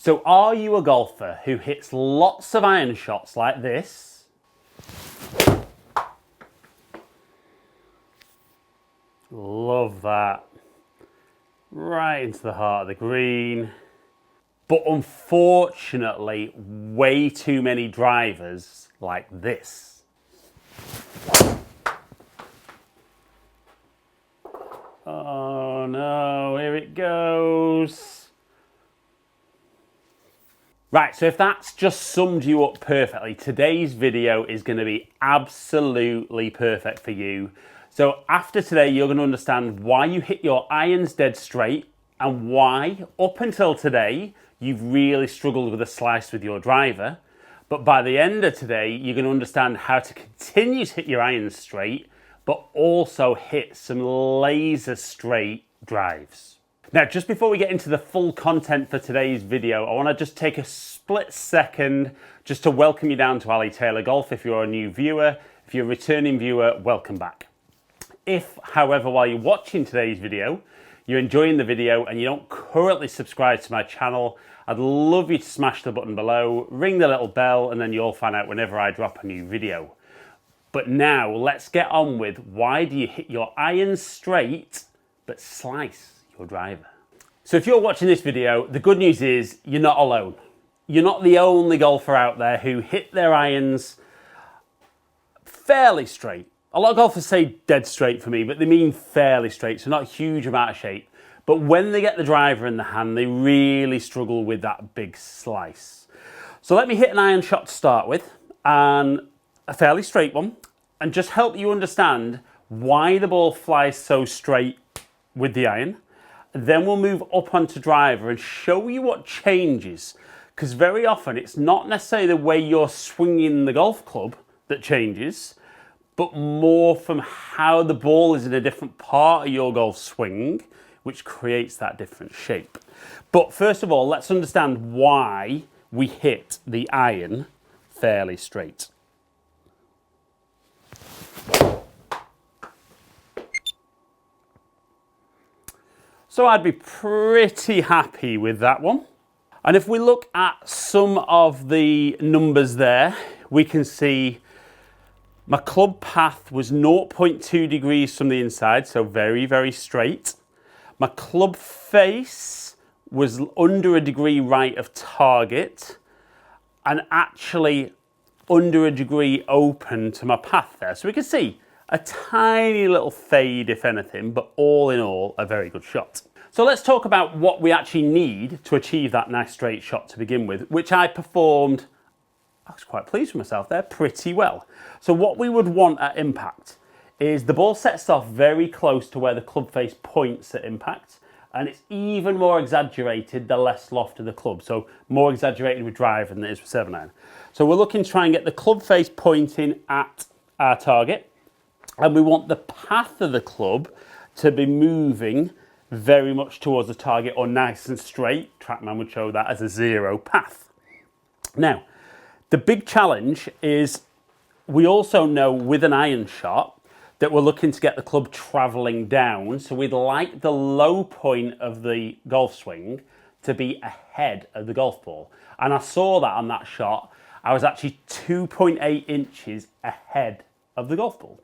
So are you a golfer who hits lots of iron shots like this? Love that. Right into the heart of the green. But unfortunately, way too many drivers like this. Oh no, here it goes. Right, so if that's just summed you up perfectly, today's video is going to be absolutely perfect for you. So after today, you're going to understand why you hit your irons dead straight and why, up until today, you've really struggled with a slice with your driver. But by the end of today, you're going to understand how to continue to hit your irons straight, but also hit some laser straight drives. Now, just before we get into the full content for today's video, I want to just take a split second just to welcome you down to Ali Taylor Golf. If you're a new viewer, if you're a returning viewer, welcome back. If, however, while you're watching today's video, you're enjoying the video and you don't currently subscribe to my channel, I'd love you to smash the button below, ring the little bell, and then you'll find out whenever I drop a new video. But now let's get on with why do you hit your irons straight but slice your driver. So if you're watching this video, the good news is you're not alone. You're not the only golfer out there who hit their irons fairly straight. A lot of golfers say dead straight for me, but they mean fairly straight, so not a huge amount of shape. But when they get the driver in the hand, they really struggle with that big slice. So let me hit an iron shot to start with, and a fairly straight one, and just help you understand why the ball flies so straight with the iron. Then we'll move up onto driver and show you what changes, because very often it's not necessarily the way you're swinging the golf club that changes, but more from how the ball is in a different part of your golf swing, which creates that different shape. But first of all, let's understand why we hit the iron fairly straight. So I'd be pretty happy with that one. And if we look at some of the numbers there, we can see my club path was 0.2 degrees from the inside, so very, very straight. My club face was under a degree right of target and actually under a degree open to my path there. So we can see a tiny little fade, if anything, but all in all, a very good shot. So let's talk about what we actually need to achieve that nice straight shot to begin with, which I performed, I was quite pleased with myself there, pretty well. So what we would want at impact is the ball sets off very close to where the club face points at impact, and it's even more exaggerated the less loft of the club. So more exaggerated with driver than it is with 7-iron. So we're looking to try and get the club face pointing at our target, and we want the path of the club to be moving very much towards the target or nice and straight. TrackMan would show that as a zero path. Now, the big challenge is we also know with an iron shot that we're looking to get the club travelling down. So we'd like the low point of the golf swing to be ahead of the golf ball. And I saw that on that shot. I was actually 2.8 inches ahead of the golf ball.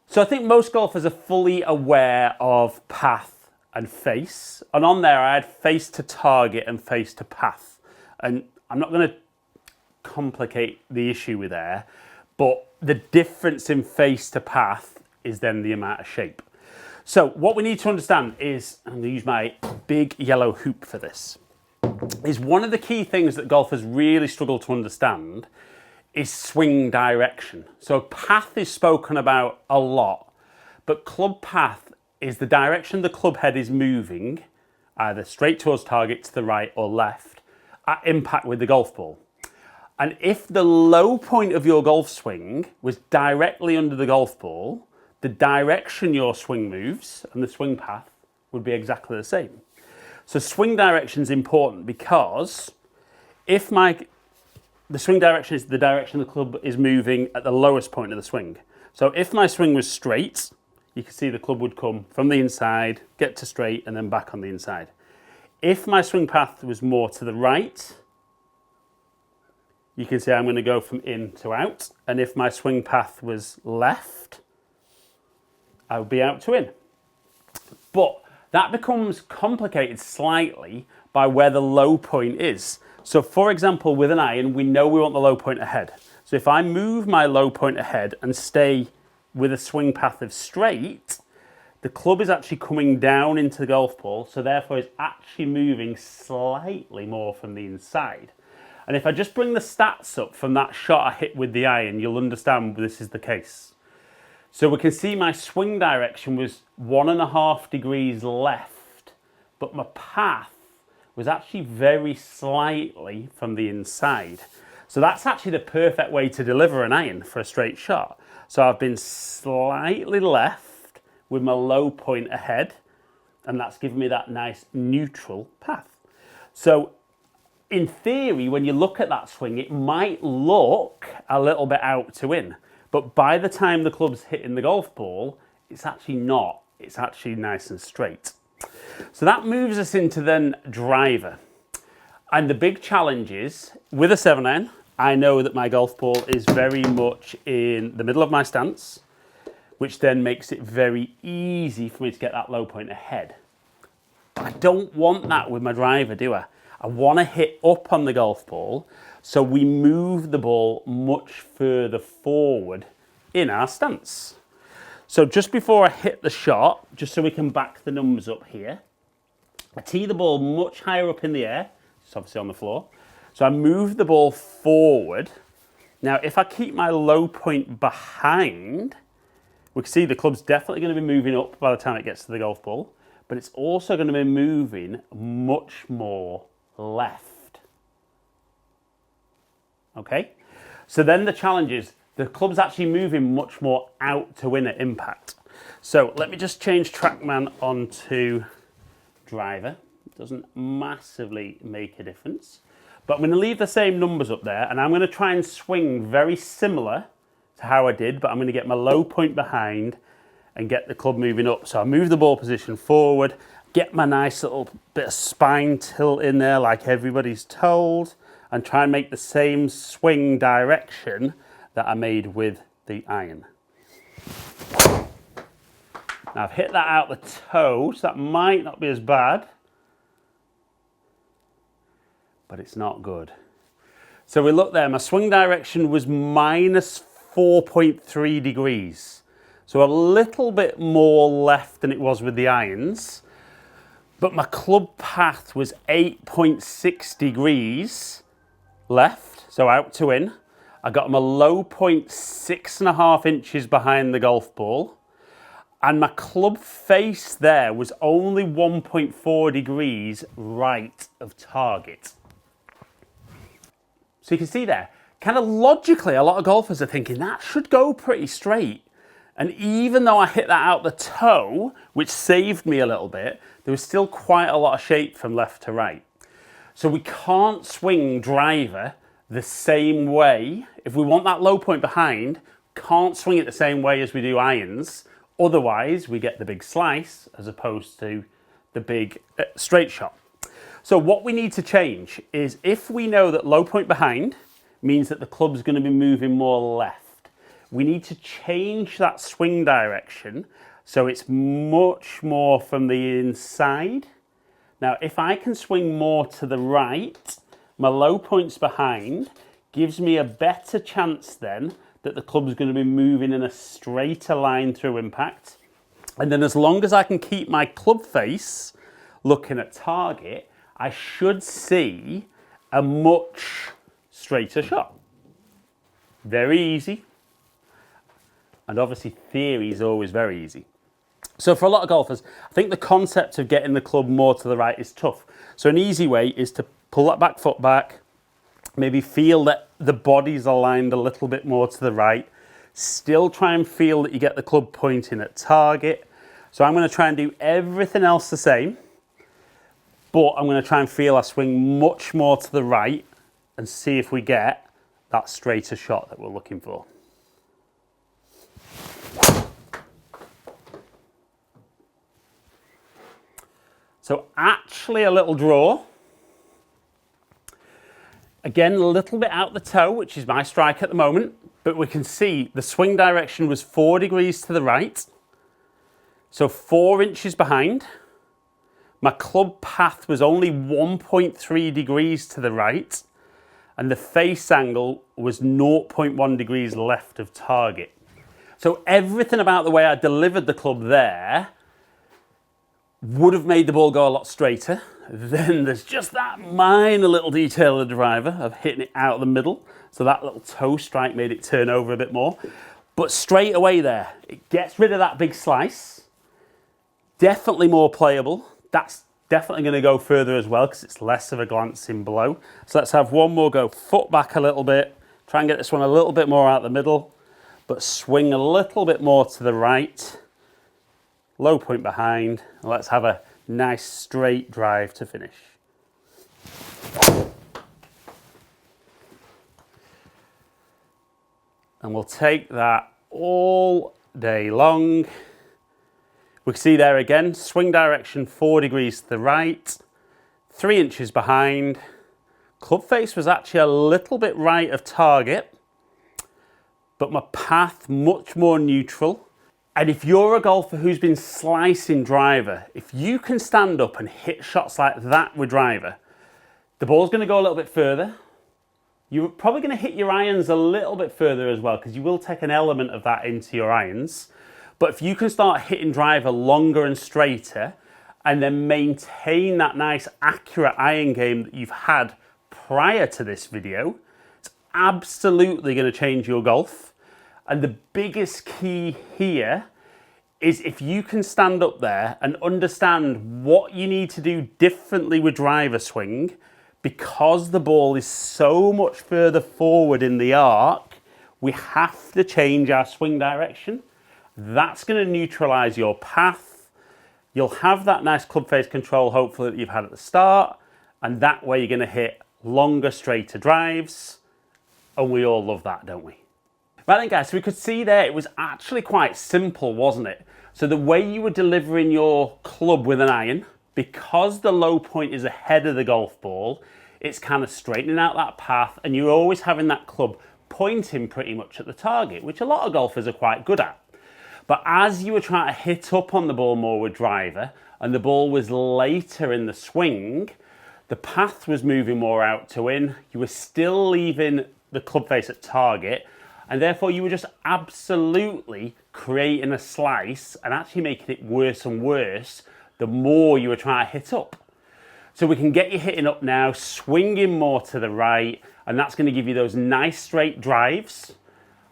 So I think most golfers are fully aware of path and face. And on there I had face to target and face to path. And I'm not going to complicate the issue with there, but the difference in face to path is then the amount of shape. So what we need to understand is, I'm going to use my big yellow hoop for this, is one of the key things that golfers really struggle to understand is swing direction. So path is spoken about a lot, but club path is the direction the club head is moving, either straight towards target, to the right or left, at impact with the golf ball. And if the low point of your golf swing was directly under the golf ball, the direction your swing moves and the swing path would be exactly the same. So swing direction is important because if the swing direction is the direction the club is moving at the lowest point of the swing. So if my swing was straight, you can see the club would come from the inside, get to straight, and then back on the inside. If my swing path was more to the right, you can see I'm going to go from in to out. And if my swing path was left, I would be out to in. But that becomes complicated slightly by where the low point is. So for example, with an iron, we know we want the low point ahead. So if I move my low point ahead and stay with a swing path of straight, the club is actually coming down into the golf ball, so therefore it's actually moving slightly more from the inside. And if I just bring the stats up from that shot I hit with the iron, you'll understand this is the case. So we can see my swing direction was 1.5 degrees left, but my path was actually very slightly from the inside. So that's actually the perfect way to deliver an iron for a straight shot. So I've been slightly left with my low point ahead, and that's given me that nice neutral path. So in theory, when you look at that swing, it might look a little bit out to in, but by the time the club's hitting the golf ball, it's actually not. It's actually nice and straight. So that moves us into then driver. And the big challenge is, with a 7-iron, I know that my golf ball is very much in the middle of my stance, which then makes it very easy for me to get that low point ahead. But I don't want that with my driver, do I? I want to hit up on the golf ball, so we move the ball much further forward in our stance. So just before I hit the shot, just so we can back the numbers up here, I tee the ball much higher up in the air. It's obviously on the floor. So I move the ball forward. Now, if I keep my low point behind, we can see the club's definitely going to be moving up by the time it gets to the golf ball, but it's also going to be moving much more left. Okay? So then the challenge is, the club's actually moving much more out to win at impact. So let me just change TrackMan onto driver. It doesn't massively make a difference. But I'm going to leave the same numbers up there, and I'm going to try and swing very similar to how I did, but I'm going to get my low point behind and get the club moving up. So I move the ball position forward, get my nice little bit of spine tilt in there like everybody's told, and try and make the same swing direction that I made with the iron. Now I've hit that out the toe, so that might not be as bad, but it's not good. So we look there, my swing direction was minus 4.3 degrees. So a little bit more left than it was with the irons, but my club path was 8.6 degrees left, so out to in. I got my low point 6.5 inches behind the golf ball, and my club face there was only 1.4 degrees right of target. So you can see there, kind of logically, a lot of golfers are thinking that should go pretty straight. And even though I hit that out the toe, which saved me a little bit, there was still quite a lot of shape from left to right. So we can't swing driver the same way. If we want that low point behind, can't swing it the same way as we do irons. Otherwise, we get the big slice as opposed to the big straight shot. So what we need to change is, if we know that low point behind means that the club's going to be moving more left, we need to change that swing direction so it's much more from the inside. Now, if I can swing more to the right, my low points behind gives me a better chance then that the club's going to be moving in a straighter line through impact. And then as long as I can keep my club face looking at target, I should see a much straighter shot. Very easy. And obviously theory is always very easy. So for a lot of golfers, I think the concept of getting the club more to the right is tough. So an easy way is to pull that back foot back, maybe feel that the body's aligned a little bit more to the right, still try and feel that you get the club pointing at target. So I'm going to try and do everything else the same, but I'm going to try and feel I swing much more to the right and see if we get that straighter shot that we're looking for. So actually a little draw. Again, a little bit out the toe, which is my strike at the moment, but we can see the swing direction was 4 degrees to the right. So 4 inches behind. My club path was only 1.3 degrees to the right, and the face angle was 0.1 degrees left of target. So everything about the way I delivered the club there would have made the ball go a lot straighter. Then there's just that minor little detail of the driver of hitting it out of the middle. So that little toe strike made it turn over a bit more. But straight away there, it gets rid of that big slice. Definitely more playable. That's definitely going to go further as well because it's less of a glancing blow. So let's have one more go. Foot back a little bit. Try and get this one a little bit more out the middle, but swing a little bit more to the right. Low point behind. Let's have a nice straight drive to finish. And we'll take that all day long. We can see there again, swing direction 4 degrees to the right, 3 inches behind. Club face was actually a little bit right of target, but my path much more neutral. And if you're a golfer who's been slicing driver, if you can stand up and hit shots like that with driver, the ball's going to go a little bit further. You're probably going to hit your irons a little bit further as well because you will take an element of that into your irons. But if you can start hitting driver longer and straighter and then maintain that nice accurate iron game that you've had prior to this video, it's absolutely going to change your golf. And the biggest key here is if you can stand up there and understand what you need to do differently with driver swing, because the ball is so much further forward in the arc, we have to change our swing direction. That's going to neutralize your path. You'll have that nice club face control, hopefully, that you've had at the start. And that way you're going to hit longer, straighter drives. And we all love that, don't we? Right then, guys, so we could see there it was actually quite simple, wasn't it? So the way you were delivering your club with an iron, because the low point is ahead of the golf ball, it's kind of straightening out that path, and you're always having that club pointing pretty much at the target, which a lot of golfers are quite good at. But as you were trying to hit up on the ball more with driver, and the ball was later in the swing, the path was moving more out to in, you were still leaving the club face at target, and therefore you were just absolutely creating a slice and actually making it worse and worse the more you were trying to hit up. So we can get you hitting up now, swinging more to the right, and that's going to give you those nice straight drives.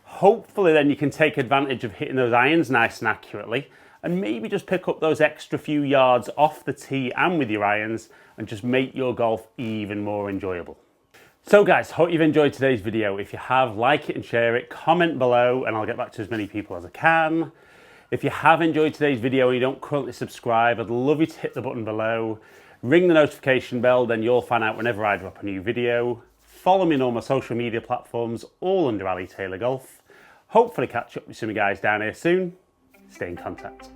Hopefully then you can take advantage of hitting those irons nice and accurately, and maybe just pick up those extra few yards off the tee and with your irons and just make your golf even more enjoyable. So guys, hope you've enjoyed today's video. If you have, like it and share it, comment below, and I'll get back to as many people as I can. If you have enjoyed today's video and you don't currently subscribe, I'd love you to hit the button below. Ring the notification bell, then you'll find out whenever I drop a new video. Follow me on all my social media platforms, all under Ali Taylor Golf. Hopefully catch up with some of you guys down here soon. Stay in contact.